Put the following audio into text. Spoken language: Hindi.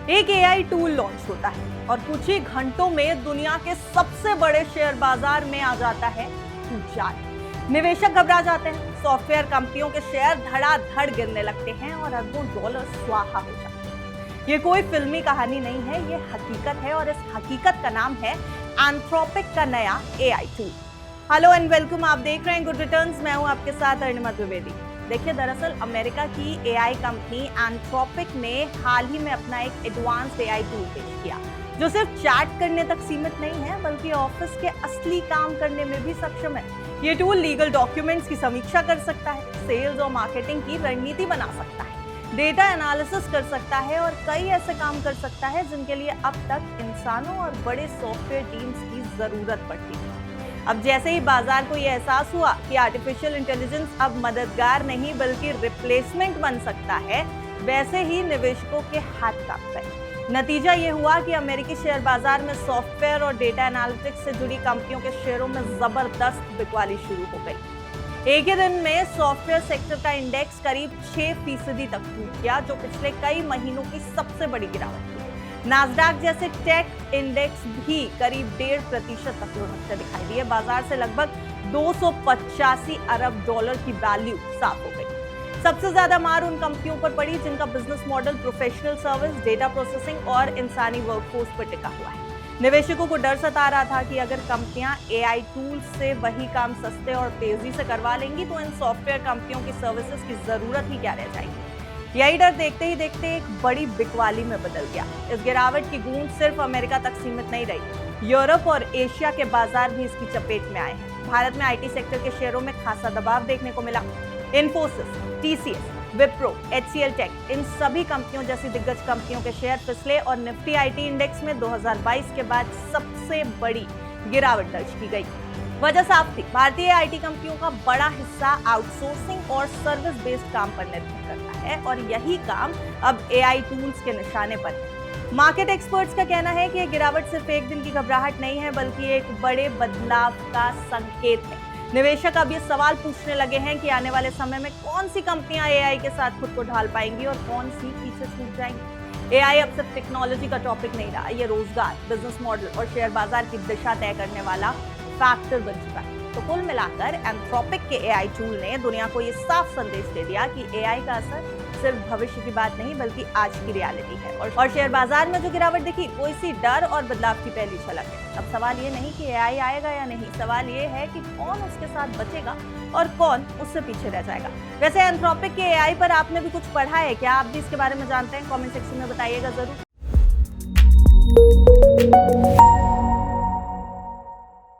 एक एआई टूल लॉन्च होता है और कुछ ही घंटों में दुनिया के सबसे बड़े शेयर बाजार में आ जाता है भूचाल। निवेशक घबरा जाते हैं, सॉफ्टवेयर कंपनियों के शेयर धड़ाधड़ गिरने लगते हैं और अरबों डॉलर स्वाहा हो जाते हैं। ये कोई फिल्मी कहानी नहीं है, ये हकीकत है और इस हकीकत का नाम है एंथ्रोपिक का नया AI tool. Hello and welcome, आप देख रहे हैं गुड रिटर्न्स। मैं हूं आपके साथ अरुणिमा द्विवेदी। देखिए, दरअसल अमेरिका की एआई कंपनी एंथ्रोपिक ने हाल ही में अपना एक एडवांस्ड एआई टूल पेश किया जो सिर्फ चैट करने तक सीमित नहीं है बल्कि ऑफिस के असली काम करने में भी सक्षम है। ये टूल लीगल डॉक्यूमेंट्स की समीक्षा कर सकता है, सेल्स और मार्केटिंग की रणनीति बना सकता है, डेटा एनालिसिस कर सकता है और कई ऐसे काम कर सकता है जिनके लिए अब तक इंसानों और बड़े सॉफ्टवेयर टीम्स की जरूरत पड़ती है। अब जैसे ही बाजार को यह एहसास हुआ कि आर्टिफिशियल इंटेलिजेंस अब मददगार नहीं बल्कि रिप्लेसमेंट बन सकता है, वैसे ही निवेशकों के हाथ कांप गए। नतीजा ये हुआ कि अमेरिकी शेयर बाजार में सॉफ्टवेयर और डेटा एनालिटिक्स से जुड़ी कंपनियों के शेयरों में जबरदस्त बिकवाली शुरू हो गई। एक ही दिन में सॉफ्टवेयर सेक्टर का इंडेक्स करीब 6% तक टूट गया, जो पिछले कई महीनों की सबसे बड़ी गिरावट थी। नास्डैक जैसे टेक इंडेक्स भी करीब 1.5% तक लुढ़कते दिखाई दिए। बाजार से लगभग 285 अरब डॉलर की वैल्यू साफ हो गई। सबसे ज्यादा मार उन कंपनियों पर पड़ी जिनका business model professional service, data processing और इंसानी वर्कफोर्स पर टिका हुआ है। निवेशकों को डर सता रहा था कि अगर कंपनियां एआई टूल से वही काम सस्ते और तेजी से करवा लेंगी तो इन सॉफ्टवेयर कंपनियों की सर्विसेज की जरूरत ही क्या रह जाएगी। यही डर देखते ही देखते एक बड़ी बिकवाली में बदल गया। इस गिरावट की गूंज सिर्फ अमेरिका तक सीमित नहीं रही, यूरोप और एशिया के बाजार भी इसकी चपेट में आए हैं। भारत में आईटी सेक्टर के शेयरों में खासा दबाव देखने को मिला। इन्फोसिस, टीसीएस, विप्रो, एचसीएल टेक, इन सभी कंपनियों जैसी दिग्गज कंपनियों के शेयर फिसले और निफ्टी आईटी इंडेक्स में 2022 के बाद सबसे बड़ी गिरावट दर्ज की गई। वजह साफ थी, भारतीय आईटी कंपनियों का बड़ा हिस्सा आउटसोर्सिंग और सर्विस बेस्ड काम पर निर्भर करता है और यही काम अब एआई टूल्स के निशाने पर है। मार्केट एक्सपर्ट्स का कहना है कि यह गिरावट सिर्फ एक दिन की घबराहट नहीं है बल्कि एक बड़े बदलाव का संकेत है। निवेशक अब ये सवाल पूछने लगे हैं कि आने वाले समय में कौन सी कंपनियां एआई के साथ खुद को ढाल पाएंगी और कौन सी पीछे छूट जाएंगी। एआई अब सिर्फ टेक्नोलॉजी का टॉपिक नहीं रहा, ये रोजगार, बिजनेस मॉडल और शेयर बाजार की दिशा तय करने वाला फैक्टर बन चुका है। तो कुल मिलाकर एंथ्रोपिक के एआई टूल ने दुनिया को ये साफ संदेश दे दिया कि एआई का असर सिर्फ भविष्य की बात नहीं बल्कि आज की रियलिटी है। और शेयर बाजार में जो गिरावट दिखी वो इसी डर और बदलाव की पहली झलक है। अब सवाल ये नहीं कि एआई आएगा या नहीं, सवाल ये है कि कौन उसके साथ बचेगा और कौन उससे पीछे रह जाएगा। वैसे एंथ्रोपिक के एआई पर आपने भी कुछ पढ़ा है क्या? आप भी इसके बारे में जानते हैं? कमेंट सेक्शन में बताइएगा जरूर।